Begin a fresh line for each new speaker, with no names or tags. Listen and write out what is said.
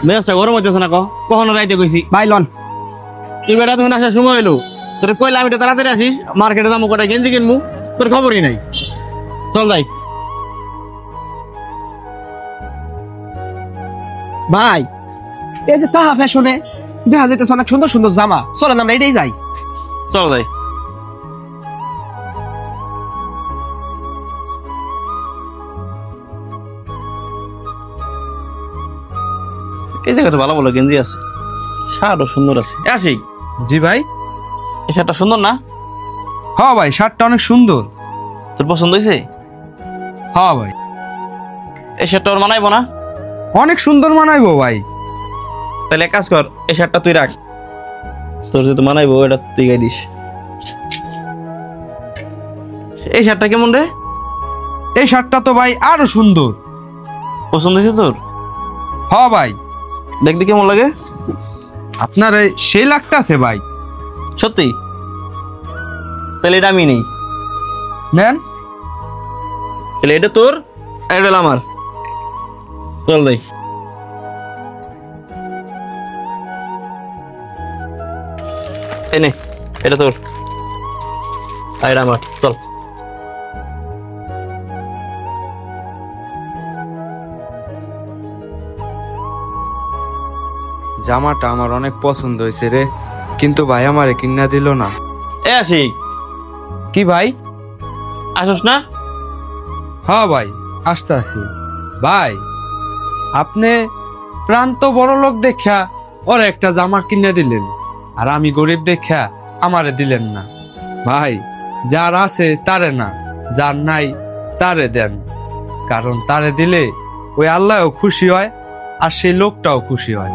মেজাজটা গরম হইতেছে না কখনো রাইতে কইছি
ভাই লন।
তুই বেটা তখন আসার সময় হইলো তোর কইলে আমি তো তাড়াতাড়ি আসিস মার্কেটে যাবো কটা গেঞ্জি কিনবো তোর খবরই নাই চল যাই।
ভাই এই যে তাহা ফ্যাশনে দেখা যাইতেছে অনেক সুন্দর সুন্দর জামা, চলেন আমরা এটাই যাই।
চল যাই। এই জায়গাটা ভালো ভালো গেঞ্জি আছে, শার্টও সুন্দর আছে। আশিক,
জি ভাই।
এই শার্টটা সুন্দর না?
হ্যাঁ ভাই, শার্টটা অনেক সুন্দর।
তোর পছন্দ হয়েছে?
হ্যাঁ ভাই,
এই শার্টটা ওর মানাইবো না?
অনেক সুন্দর মানাইবো ভাই।
তাহলে এক কাজ কর, এই শার্টটা তুই রাখ, তোর যেহেতু মানাইবো এটা তুই গাই দিস। এই শার্টটা কেমন রে?
এই শার্টটা তো ভাই আরো সুন্দর।
পছন্দ হয়েছে তোর?
হ্যাঁ ভাই।
দেখতে কেমন লাগে?
আপনার সেই লাগতাছে ভাই।
সত্যি? তাহলে এটা আমি নেই।
নেন।
তাহলে এটা তোর আর এটা হলো আমার। চল যাই। এই নে, এটা তোর আর এটা আমার। চল।
জামাটা আমার অনেক পছন্দ হয়েছে রে, কিন্তু ভাই আমারে কিনা দিল না।
এ আশিক,
কি ভাই?
আসোস না?
হ্যাঁ ভাই, আসতে আসি। ভাই আপনি প্রান্ত বড় লোক দেখা ওর একটা জামা কিনে দিলেন, আর আমি গরিব দেখা আমারে দিলেন না। ভাই যার আছে তারে না, যার নাই তারে দেন, কারণ তারে দিলে ওই আল্লাহও খুশি হয় আর সেই লোকটাও খুশি হয়।